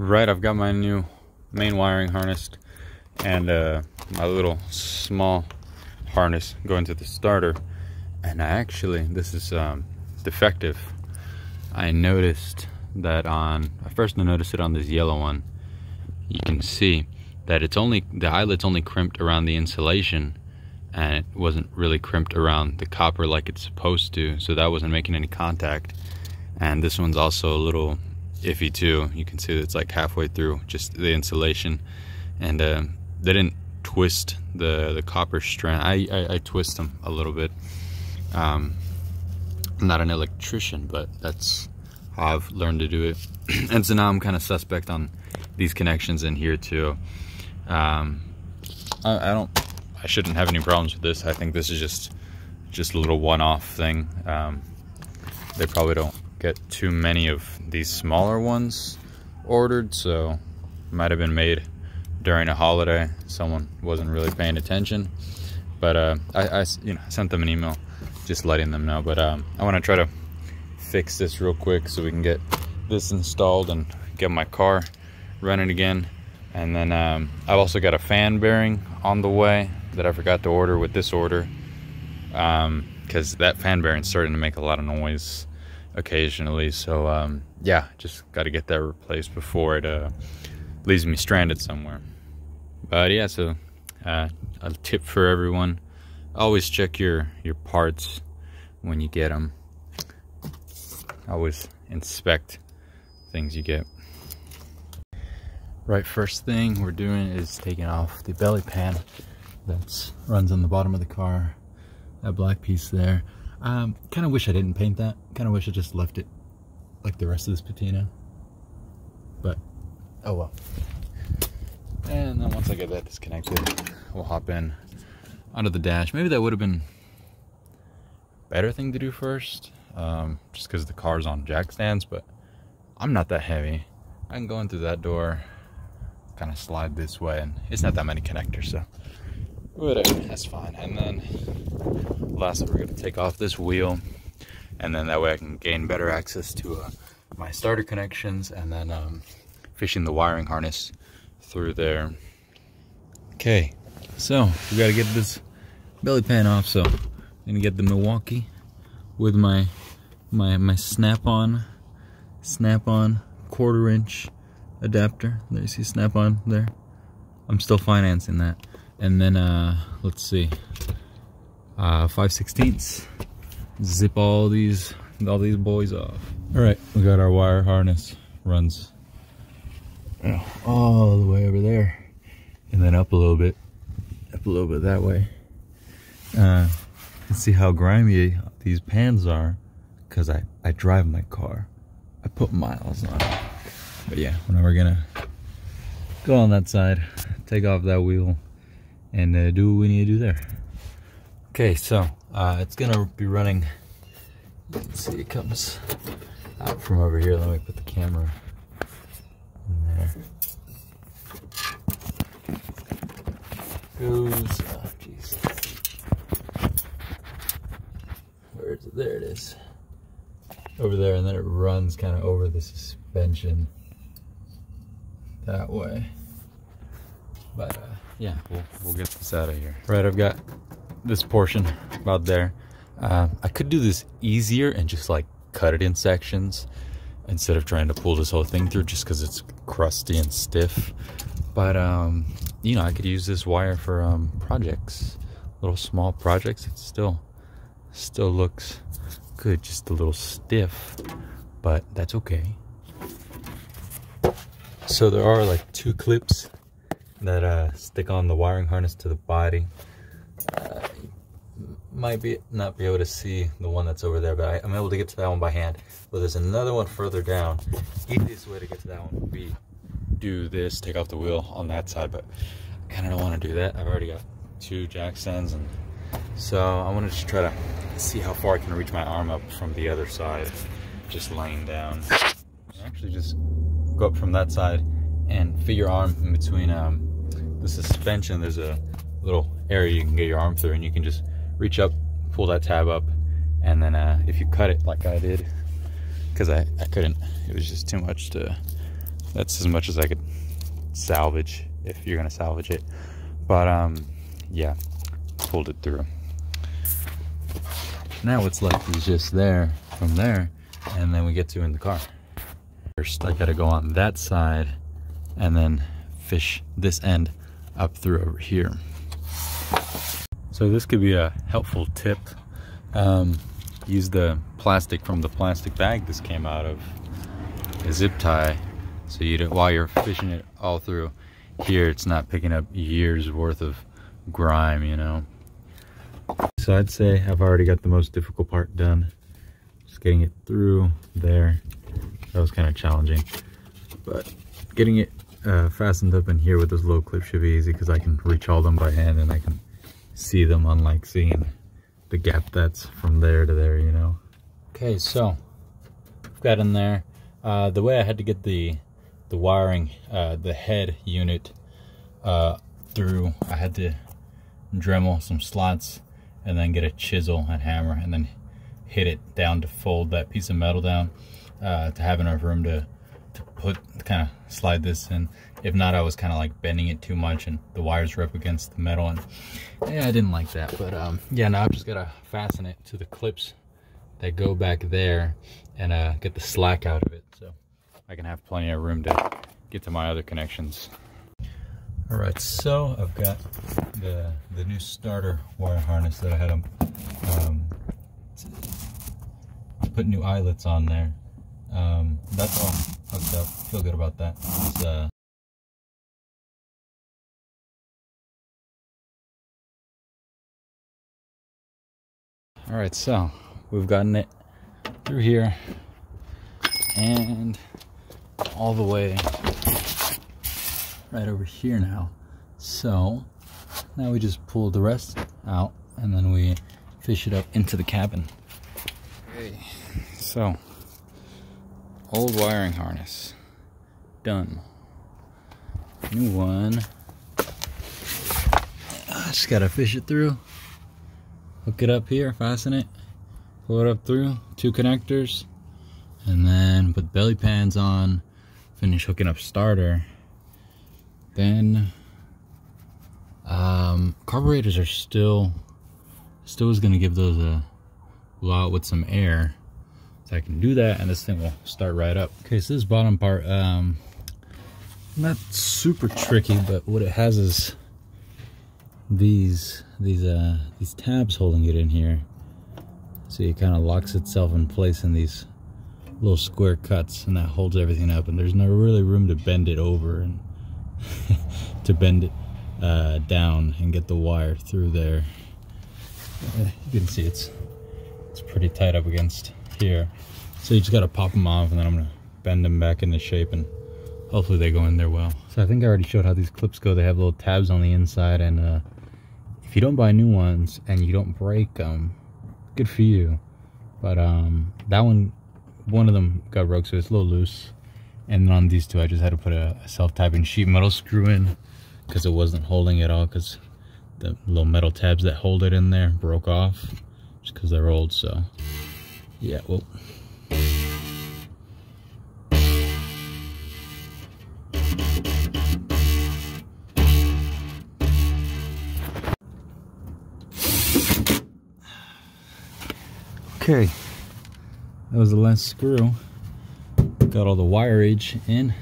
Right, I've got my new main wiring harnessed and my little small harness going to the starter. And this is defective. I noticed that I first noticed it on this yellow one. You can see that the eyelet's only crimped around the insulation, and it wasn't really crimped around the copper like it's supposed to, so that wasn't making any contact. And this one's also a little iffy too. You can see that it's like halfway through just the insulation, and they didn't twist the copper strand. I twist them a little bit. I'm not an electrician, but that's how I've learned to do it. And so now I'm kind of suspect on these connections in here too. I shouldn't have any problems with this. I think this is just a little one-off thing. They probably don't get too many of these smaller ones ordered, so it might have been made during a holiday. Someone wasn't really paying attention, but I sent them an email just letting them know. But I want to try to fix this real quick so we can get this installed and get my car running again. And then I've also got a fan bearing on the way that I forgot to order with this order, because that fan bearing's starting to make a lot of noise occasionally. So yeah, just got to get that replaced before it leaves me stranded somewhere. But yeah, so a tip for everyone: always check your parts when you get them. Always inspect things you get. Right, first thing we're doing is taking off the belly pan that runs on the bottom of the car. That black piece there. Kind of wish I didn't paint that. Kind of wish I just left it like the rest of this patina. But oh well. And then once I get that disconnected, we'll hop in onto the dash. Maybe that would have been a better thing to do first, just because the car's on jack stands, but I'm not that heavy. I can go in through that door, kind of slide this way, and it's not that many connectors, so whatever, that's fine. And then lastly, we're going to take off this wheel, and then that way I can gain better access to my starter connections, and then fishing the wiring harness through there. Okay, so we got to get this belly pan off, so I'm going to get the Milwaukee with my snap-on 1/4-inch adapter. There, you see snap-on there. I'm still financing that. And then let's see, 5/16. Zip all these boys off. All right, we got our wire harness, runs all the way over there, and then up a little bit that way. You can see how grimy these pans are, because I drive my car. I put miles on it. But yeah, now we're gonna go on that side, take off that wheel, and do what we need to do there. Okay, so it's gonna be running. You can see it comes out from over here. Let me put the camera in there. Goes, oh jeez, where is it? There it is, over there, and then it runs kind of over the suspension that way. But yeah, we'll get this out of here. Right, I've got this portion about there. I could do this easier and just like cut it in sections instead of trying to pull this whole thing through, just because it's crusty and stiff. But you know, I could use this wire for projects, little small projects. It still looks good, just a little stiff, but that's okay. So there are like 2 clips that stick on the wiring harness to the body. Might not be able to see the one that's over there, but I'm able to get to that one by hand. But there's another one further down. Easiest way to get to that one would be do this, take off the wheel on that side, but I kind of don't want to do that. I've already got 2 jack stands, and so I want to just try to see how far I can reach my arm up from the other side, just laying down. Actually, just go up from that side and fit your arm in between the suspension. There's a little area you can get your arm through, and you can just reach up, pull that tab up, and then if you cut it like I did, because I couldn't, it was just too much to That's as much as I could salvage, if you're gonna salvage it. But yeah, pulled it through. Now what's left is just there from there, and then we get to in the car. First I gotta go on that side and then fish this end up through over here. So this could be a helpful tip. Use the plastic from the plastic bag this came out of, a zip tie, so you don't, while you're fishing it all through here, it's not picking up years worth of grime, you know. So I'd say I've already got the most difficult part done, just getting it through there. That was kind of challenging, but getting it fastened up in here with this little clip should be easy, because I can reach all them by hand and I can see them, unlike seeing the gap that's from there to there, you know. Okay, so I've got in there. The way I had to get the wiring, the head unit through, I had to Dremel some slots and then get a chisel and hammer and then hit it down to fold that piece of metal down, to have enough room to kind of slide this in. If not, I was kind of like bending it too much and the wires were up against the metal, and yeah, I didn't like that. But yeah, now I've just got to fasten it to the clips that go back there and get the slack out of it, so I can have plenty of room to get to my other connections. All right, so I've got the new starter wire harness that I had put new eyelets on there. That's all hooked up. Feel good about that. All right, so we've gotten it through here and all the way right over here now. So now we just pull the rest out and then we fish it up into the cabin. Okay, so old wiring harness done. New one. I just gotta fish it through, hook it up here, fasten it, pull it up through, 2 connectors, and then put belly pans on, finish hooking up starter. Then carburetors are still is gonna give those a blow out with some air, so I can do that and this thing will start right up. Okay, so this bottom part, not super tricky, but what it has is these tabs holding it in here, so it kind of locks itself in place in these little square cuts, and that holds everything up, and there's no really room to bend it over and to bend it down and get the wire through there. You can see it's pretty tight up against here, so you just got to pop them off, and then I'm gonna bend them back into shape and hopefully they go in there well. So I think I already showed how these clips go. They have little tabs on the inside, and if you don't buy new ones and you don't break them, good for you. But that one of them got broke, so it's a little loose. And then on these two, I just had to put a self-tapping sheet metal screw in because it wasn't holding it all, because the little metal tabs that hold it in there broke off just because they're old. So yeah, well. Okay, that was the last screw. Got all the wireage in.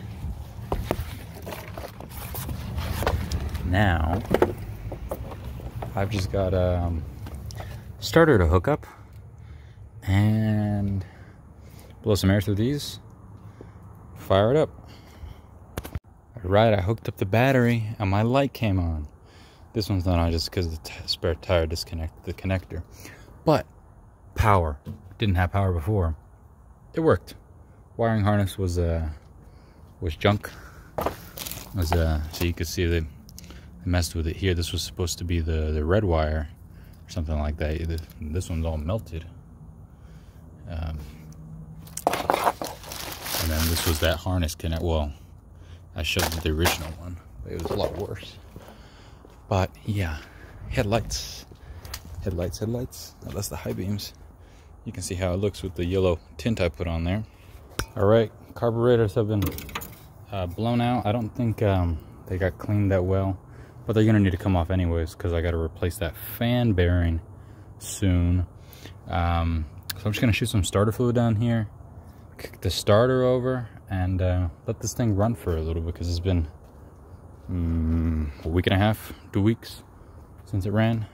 Now I've just got a starter to hook up and blow some air through these, fire it up. Alright, I hooked up the battery and my light came on. This one's not on just because the spare tire disconnected the connector, but power. Didn't have power before. It worked. Wiring harness was junk. So you could see they messed with it here. This was supposed to be the red wire or something like that. This one's all melted. And then this was that harness connect. Well, I showed the original one, but it was a lot worse. But yeah, headlights. Now that's the high beams. You can see how it looks with the yellow tint I put on there. All right, carburetors have been blown out. I don't think they got cleaned that well, but they're gonna need to come off anyways because I got to replace that fan bearing soon. So I'm just gonna shoot some starter fluid down here, kick the starter over, and let this thing run for a little bit because it's been a week and a half, 2 weeks since it ran.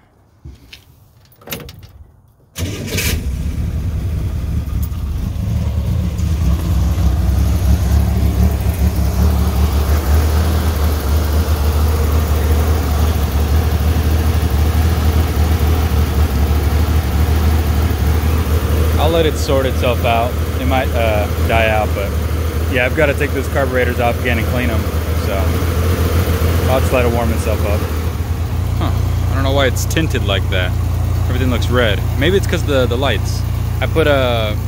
I'll let it sort itself out. It might die out, but yeah, I've got to take those carburetors off again and clean them. So I'll just let it warm itself up. Huh. I don't know why it's tinted like that. Everything looks red. Maybe it's because the lights. I put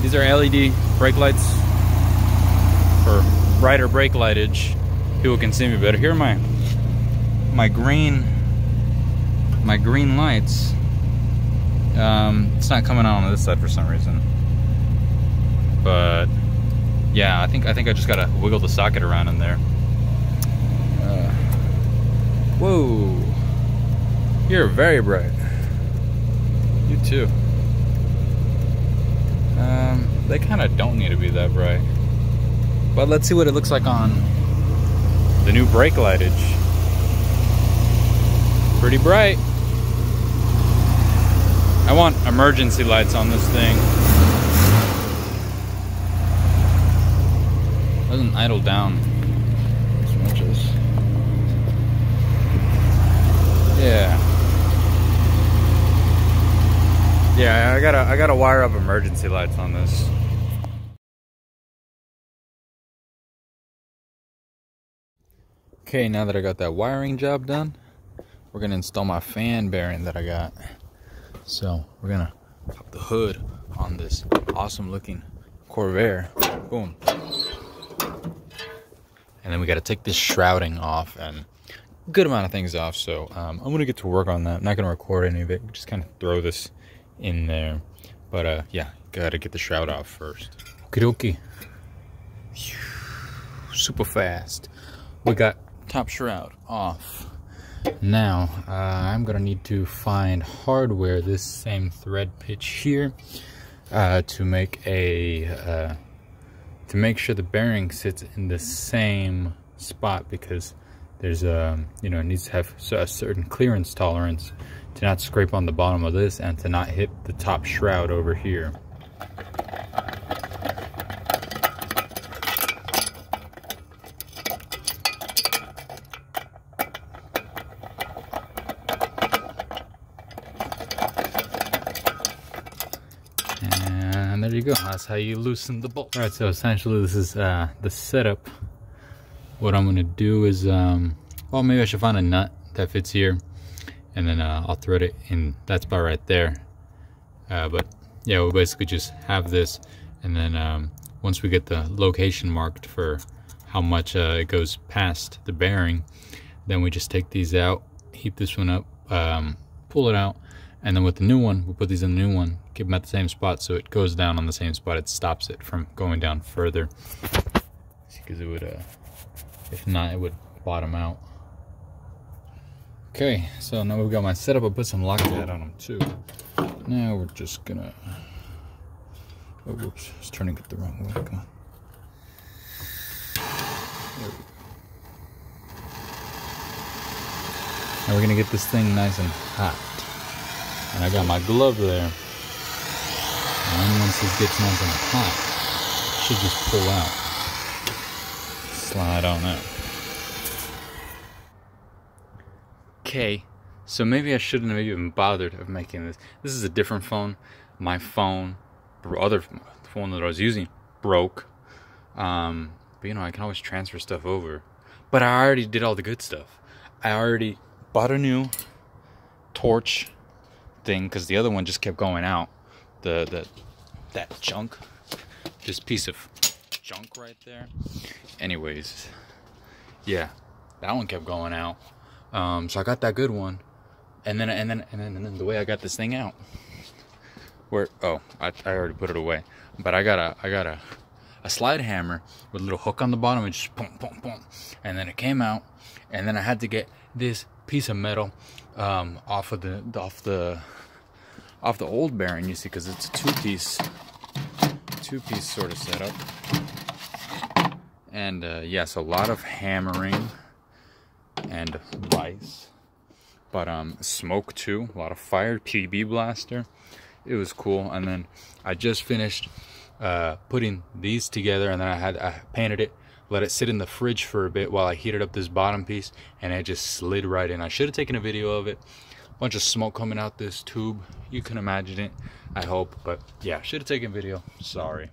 these are LED brake lights for brighter brake lightage. People can see me better. Here are my green lights. It's not coming out on this side for some reason, but yeah, I think I just gotta wiggle the socket around in there. Whoa, you're very bright. You too. They kind of don't need to be that bright, but let's see what it looks like on the new brake lightage. Pretty bright. I want emergency lights on this thing. Doesn't idle down as much as. Yeah. Yeah, I gotta wire up emergency lights on this. Okay, now that I got that wiring job done, we're gonna install my fan bearing that I got. So we're gonna pop the hood on this awesome looking Corvair. Boom. And then we gotta take this shrouding off and a good amount of things off. So I'm gonna get to work on that. I'm not gonna record any of it. Just kind of throw this in there. But yeah, gotta get the shroud off first. Okie dokie. Super fast. We got top shroud off. Now I'm gonna need to find hardware this same thread pitch here to make sure the bearing sits in the same spot, because there's you know, it needs to have a certain clearance tolerance to not scrape on the bottom of this and to not hit the top shroud over here. And there you go. That's how you loosen the bolt. All right, so essentially this is the setup. What I'm gonna do is, well, maybe I should find a nut that fits here, and then I'll thread it in that spot right there. But yeah, we'll basically just have this, and then once we get the location marked for how much it goes past the bearing, then we just take these out, heat this one up, pull it out, and then with the new one, we'll put these in the new one, keep them at the same spot so it goes down on the same spot. It stops it from going down further, because it would, if not, it would bottom out. Okay, so now we've got my setup. I'll put some Loctite on them too. Now we're just gonna, oh whoops, I was turning it the wrong way. Come on. There we go. Now we're gonna get this thing nice and hot. And I got my glove there. And once this gets nice and hot, it should just pull out. Slide on out. Okay, so maybe I shouldn't have even bothered of making this. This is a different phone. My phone, the other phone that I was using, broke. But you know, I can always transfer stuff over. But I already did all the good stuff. I already bought a new torch thing, because the other one just kept going out. That junk, this piece of junk right there. Anyways, yeah, that one kept going out. So I got that good one, and then the way I got this thing out, where, oh, I already put it away, but I got a a slide hammer with a little hook on the bottom and just boom, boom, boom, and then it came out. And then I had to get this piece of metal off the old bearing, you see, because it's a two-piece sort of setup. And yes, a lot of hammering and vice, but smoke too, a lot of fire, PB blaster. It was cool. And then I just finished putting these together, and then I painted it, let it sit in the fridge for a bit while I heated up this bottom piece, and it just slid right in. I should have taken a video of it. Bunch of smoke coming out this tube. You can imagine it, I hope. But yeah, should have taken video. Sorry.